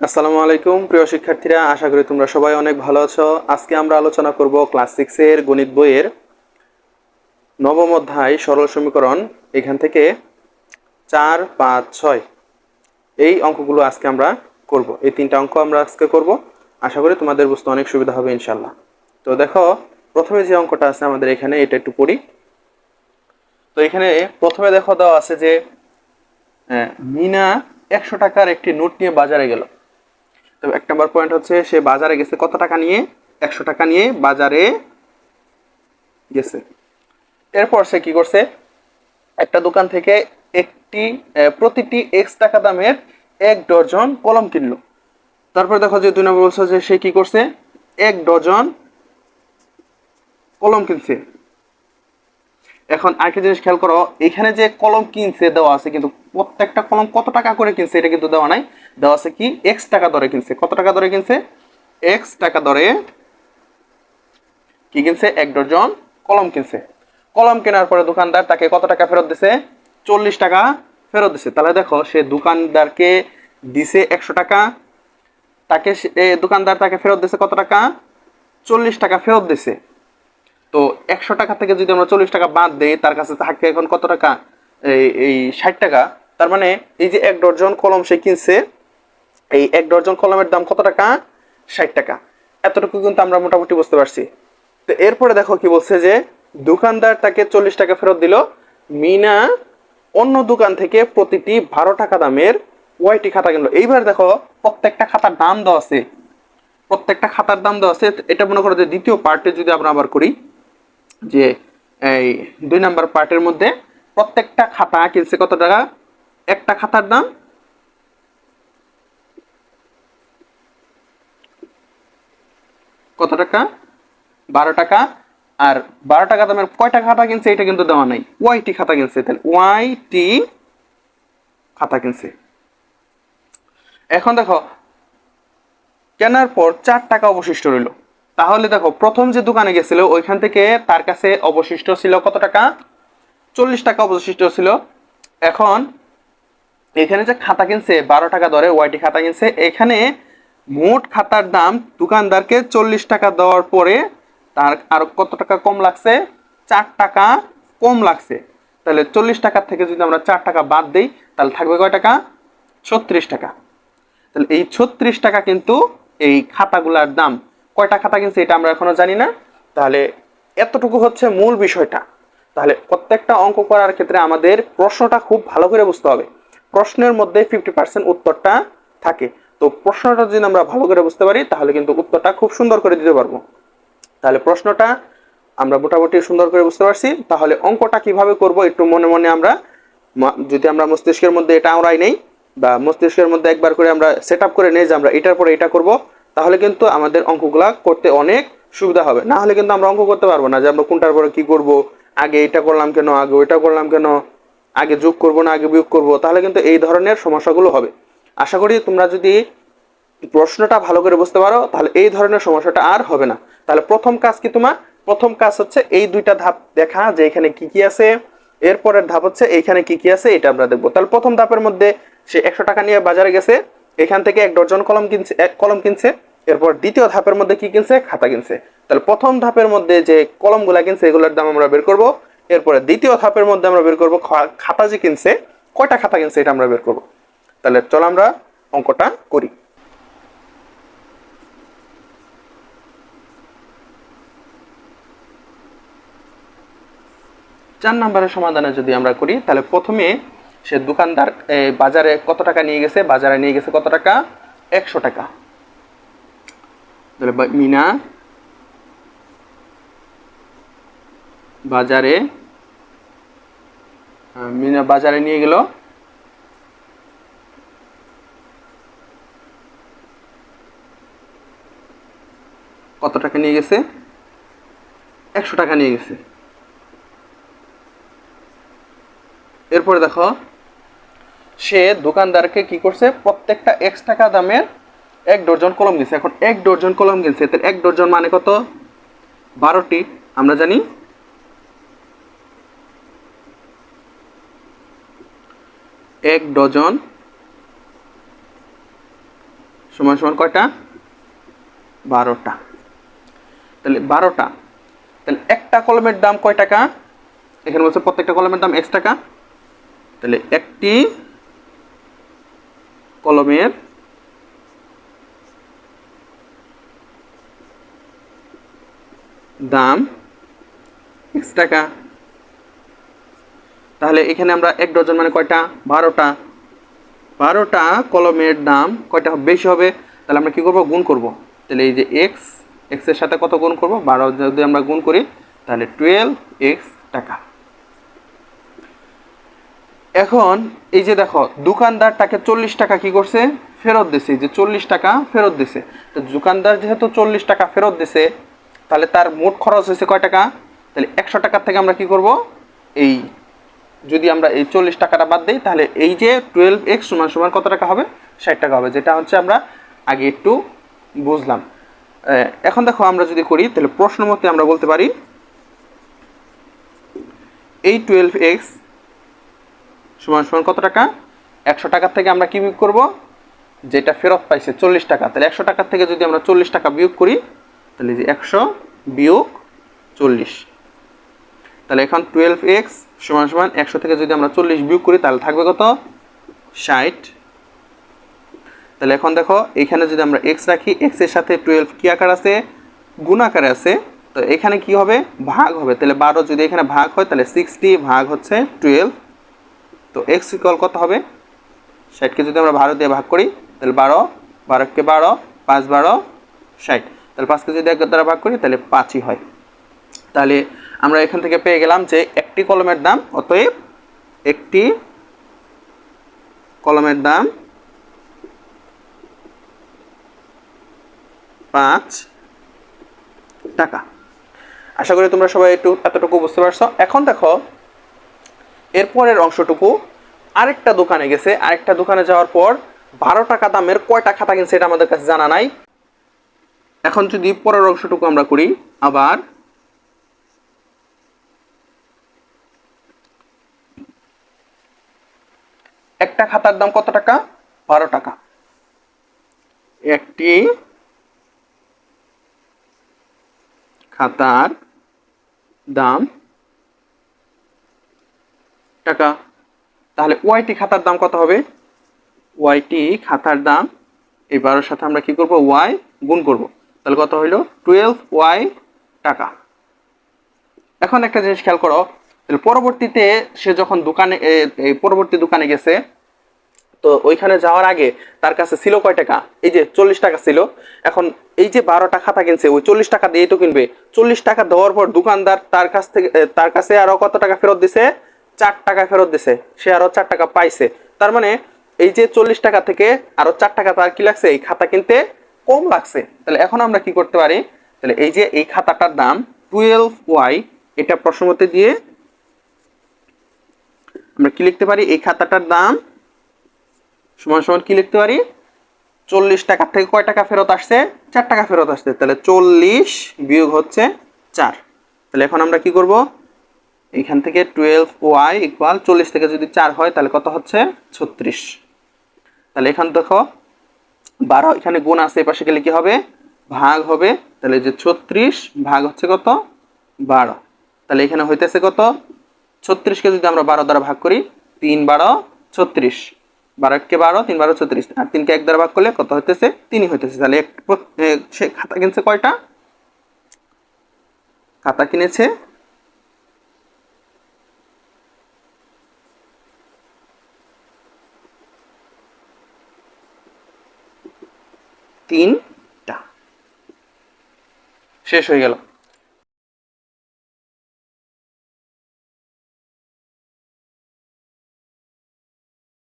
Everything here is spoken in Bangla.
আসসালামু আলাইকুম প্রিয় শিক্ষার্থীরা, আশা করি তোমরা সবাই অনেক ভালো আছো। আজকে আমরা আলোচনা করব ক্লাস 6 এর গণিত বইয়ের নবম অধ্যায় সরল সমীকরণ। এখান থেকে 4, 5, 6 এই অঙ্কগুলো আজকে আমরা করব। এই তিনটা অঙ্ক আমরা আজকে করব। আশা করি তোমাদের বুঝতে অনেক সুবিধা হবে ইনশাল্লাহ। তো দেখো, প্রথমে যে অঙ্কটা আছে আমাদের এখানে, এটা একটু পড়ি। তো এখানে প্রথমে দেখো দেওয়া আছে যে মিনা 100 টাকার একটি নোট নিয়ে বাজারে গেল। তো 1 নম্বর পয়েন্ট হচ্ছে সে বাজারে গেছে কত টাকা নিয়ে? 100 টাকা নিয়ে বাজারে গেছে। এরপর সে কি করছে? একটা দোকান থেকে প্রতিটি X টাকা দামের 1 ডজন কলম কিনলো। তারপর দেখো যে 2 নম্বর বলছে যে সে কি করছে? 1 ডজন কলম কিনছে। এখন আরেকটা জিনিস খেয়াল করো, এখানে যে কলম কিনছে দেওয়া আছে, কিন্তু প্রত্যেকটা কলম কত টাকা করে কিনছে এটা কিন্তু দেওয়া নাই। দেওয়া আছে কি X টাকা দরে কিনছে। কত টাকা দরে কিনছে? X টাকা দরে কি কিনছে? 1 ডজন কলম কিনছে। কলম কেনার পরে দোকানদার তাকে কত টাকা ফেরত দিছে? 40 টাকা ফেরত দিছে। তাহলে দেখো, সে দোকানদারকে দিছে 100 টাকা, দোকানদার তাকে ফেরত দিছে কত টাকা? 40 টাকা ফেরত দিছে। তো 100 টাকা থেকে যদি আমরা 40 টাকা বাদ দেই, তার কাছে থাকে এখন কত টাকা? এই 60 টাকা। তার মানে এই যে 1 ডজন কলম সে কিনছে, এই 1 ডজন কলমের দাম কত টাকা? 60 টাকা। এতটুকু কিন্তু আমরা মোটামুটি বুঝতে পারছি। তো এরপরে দেখো কি বলছে যে দোকানদার তাকে 40 টাকা ফেরত দিল। মিনা অন্য দোকান থেকে প্রতিটি 12 টাকা দামের ওয়াইটি খাতা কিনলো। এইবার দেখো, প্রত্যেকটা খাতার দাম দেওয়া আছে। প্রত্যেকটা খাতার দাম দেওয়া আছে। এটা মনে করো যে দ্বিতীয় পার্টে যদি আমরা আবার করি, যে এই 2 নাম্বার পার্টের মধ্যে প্রত্যেকটা খাতা কিনছে কত টাকা? একটা খাতার দাম কত টাকা? 12 টাকা। আর 12 টাকা দামের কয়টা খাতা কিনছে এটা কিন্তু দেওয়া নাই। ওয়াইটি খাতা কিনছে। তাহলে ওয়াইটি খাতা কিনছে। এখন দেখো, কেনার পর 4 টাকা অবশিষ্ট রইল। তাহলে দেখো, প্রথম যে দোকানে গেছিল ওইখান থেকে তার কাছে অবশিষ্ট ছিল কত টাকা? 40 টাকা অবশিষ্ট ছিল। এখন এখানে যে খাতা কিনছে 12 টাকা দরে ওয়াইটি খাতা কিনছে, এখানে মোট খাতার দাম দোকানদারকে 40 টাকা দেওয়ার পরে তার আর কত টাকা কম লাগছে? 4 টাকা কম লাগছে। তাহলে 40 টাকার থেকে যদি আমরা 4 টাকা বাদ দিই, তাহলে থাকবে কয় টাকা? 36 টাকা। তাহলে এই 36 টাকা কিন্তু এই খাতাগুলার দাম। কয়টা খাতা কিনছে এটা আমরা এখনো জানি না। তাহলে এতটুকু হচ্ছে মূল বিষয়টা। তাহলে প্রত্যেকটা অঙ্ক করার ক্ষেত্রে আমাদের প্রশ্নটা খুব ভালো করে বুঝতে হবে। প্রশ্নের মধ্যে 50% উত্তরটা থাকে। তো প্রশ্নটা যদি আমরা ভালো করে বুঝতে পারি, তাহলে কিন্তু উত্তরটা খুব সুন্দর করে দিতে পারবো। তাহলে প্রশ্নটা আমরা মোটামুটি সুন্দর করে বুঝতে পারছি। তাহলে অঙ্কটা কিভাবে করব একটু মনে মনে আমরা, যদি আমরা মস্তিষ্কের মধ্যে এটা আওড়াই নেই, বা মস্তিষ্কের মধ্যে একবার করে আমরা সেট আপ করে নেই যে আমরা এটার পরে এটা করব, তাহলে কিন্তু আমাদের অঙ্কগুলা করতে অনেক সুবিধা হবে। না হলে কিন্তু আমরা অঙ্ক করতে পারবো না, যে আমরা কোনটার পরে কি করব, আগে এটা করলাম কেন, আগে ওইটা করলাম কেন, আগে যোগ করব না আগে বিয়োগ করব, তাহলে কিন্তু এই ধরনের সমস্যাগুলো হবে। আশা করি তোমরা যদি প্রশ্নটা ভালো করে বুঝতে পারো, তাহলে এই ধরনের সমস্যাটা আর হবে না। তাহলে প্রথম কাজ কি তোমার? প্রথম কাজ হচ্ছে এই দুইটা ধাপ দেখা, যে এখানে কি কি আছে। এরপরের ধাপ হচ্ছে এইখানে কি কি আছে এটা আমরা দেখবো। তাহলে প্রথম ধাপের মধ্যে সে 100 টাকা নিয়ে বাজারে গেছে, এখান থেকে 1 ডজন কলম কিনছে, এক কলম কিনছে। এরপর দ্বিতীয় ধাপের মধ্যে কি কিনছে? খাতা কিনছে। তাহলে প্রথম ধাপের মধ্যে যে কলমগুলা কিনছে এগুলোর দাম আমরা বের করব। এরপরে দ্বিতীয় ধাপের মধ্যে আমরা বের করব খাতা যে কিনছে, কয়টা খাতা কিনছে এটা আমরা বের করব। তাহলে চলো আমরা অঙ্কটা করি। 4 নম্বরের সমাধানে যদি আমরা করি, তাহলে প্রথমে সে দোকানদার বাজারে কত টাকা নিয়ে গেছে? বাজারে নিয়ে গেছে কত টাকা? 100 টাকা। তাহলে বাজারে মিনা বাজারে নিয়ে গেল কত টাকা নিয়ে গেছে? 100 টাকা নিয়ে গেছে। এরপরে দেখো, সে দোকানদারকে কি করছে? প্রত্যেকটা X টাকা দামের 1 ডজন কলম কিনছে। এখন 1 ডজন কলম কিনছে, তাহলে 1 ডজন মানে কত? 12টি। আমরা জানি 1 ডজন সমান সমান কয়টা? 12টা। তাহলে 12টা, তাহলে একটা কলমের দাম কয় টাকা? এখানে বলছে প্রত্যেকটা কলমের দাম x টাকা। তাহলে একটি কলমের দাম x টাকা। তাহলে এখানে আমরা 1 ডজন মানে কয়টা? 12টা। 12টা কলমের দাম কয়টা বেশি হবে? তাহলে আমরা কি করব? গুণ করব। তাহলে এই যে x এর সাথে কত গুণ করব? 12 যদি আমরা গুণ করি তাহলে 12x টাকা। এখন এই যে দেখো দোকানদার তাকে 40 টাকা কি করছে? ফেরত দিছে। এই যে 40 টাকা ফেরত দিছে। তো দোকানদার যেহেতু 40 টাকা ফেরত দিছে, তাহলে তার মোট খরচ হয়েছে কয় টাকা? তাহলে 100 টাকার থেকে আমরা কি করব? এই যদি আমরা এই 40 টাকাটা বাদ দিই তাহলে এই যে 12x সমান সমান কত টাকা হবে? 60 টাকা হবে, যেটা হচ্ছে আমরা আগে একটু বুঝলাম। এখন দেখো আমরা যদি করি তাহলে প্রশ্ন মতে আমরা বলতে পারি এই 12x সমান সমান কত টাকা? 100 টাকার থেকে আমরা কি বিয়োগ করব? যেটা ফেরত পাইছে 40 টাকা। তাহলে 100 টাকার থেকে যদি আমরা 40 টাকা বিয়োগ করি তাহলে যে 100 বিয়োগ 40, তাহলে এখন 12x সমান সমান 100 থেকে যদি আমরা 40 বিয়োগ করি তাহলে থাকবে কত? 60। তাহলে এখন দেখো এখানে যদি আমরা x রাখি, x এর সাথে 12 কি আকার আছে? গুণ আকারে আছে। তো এখানে কি হবে? ভাগ হবে। তাহলে 12 যদি এখানে ভাগ হয় তাহলে 60 ভাগ হচ্ছে 12। তো x ইকুয়াল কত হবে? 60কে যদি আমরা 12 দিয়ে ভাগ করি তাহলে 12, 12কে 12, 5 12 60। তাহলে 5কে যদি 1 দ্বারা ভাগ করি তাহলে 5ই হয়। তাহলে আমরা এখান থেকে পেয়ে গেলাম যে একটি কলমের দাম, অতএব একটি কলমের দাম 5 টাকা। আশা করি তোমরা সবাই এতটুকু বুঝতে পারছো। এখন দেখো এরপরের অংশটুকু, আরেকটা দোকানে গেছে, আরেকটা দোকানে যাওয়ার পর 12 টাকা দামের কয়টা খাতা কিনছে এটা আমাদের কাছে জানা নাই। এখন যদি পরের অংশটুকু আমরা করি, আবার একটা খাতার দাম কত টাকা? 12 টাকা। একটি খাতার দাম টাকা। তাহলে ওয়াইটি খাতার দাম কত হবে? ওয়াইটি খাতার দাম এই 12-র সাথে আমরা কি করব? ওয়াই গুণ করব। তাহলে কত হইল? 12y টাকা। এখন একটা জিনিস খেয়াল করো, তাহলে পরবর্তীতে সে যখন পরবর্তী দোকানে গেছে, তো ওইখানে যাওয়ার আগে তার কাছে ছিল কয় টাকা? এই যে 40 টাকা ছিল। এখন এই যে 12টা খাতা কিনছে ওই 40 টাকা দিয়েই তো কিনবে। 40 টাকা দেওয়ার পর দোকানদার তার কাছে আরো কত টাকা ফেরত দিছে? 4 টাকা ফেরত দিছে। সে আরো 4 টাকা পাইছে। তার মানে এই যে 40 টাকা থেকে আরো 4 টাকা তার কি লাগছে? এই খাতা কিনতে কম লাগছে। তাহলে এখন আমরা কি করতে পারি? তাহলে এই যে এই খাতাটার দাম 12y, এটা প্রশ্নমতে দিয়ে আমরা কি লিখতে পারি? এই খাতাটার দাম সমান সমান কি লিখতে পারি? 40 টাকা থেকে কয় টাকা ফেরত আসছে? 4 টাকা ফেরত আসছে। তাহলে 40 বিয়োগ হচ্ছে 4। তাহলে এখন আমরা কি করব? এখান থেকে 12y ইকুয়াল 40 থেকে যদি 4 হয় তাহলে কত হচ্ছে? 36। তাহলে এখান দেখো 12 এখানে গুণ আছে, এই পাশে গেলে কি হবে? ভাগ হবে। তাহলে যে 36 ভাগ হচ্ছে কত? 12। তাহলে এখানে হইতেছে কত? 36কে যদি আমরা 12 দ্বারা ভাগ করি, 3 12 36, 12কে 12, 3 12 36, আর 3কে 1 দ্বারা ভাগ করলে কত হইতেছে? 3ই হইতেছে। তাহলে সে খাতা কিনছে কয়টা? খাতা কিনেছে 3টা। শেষ হয়ে গেল।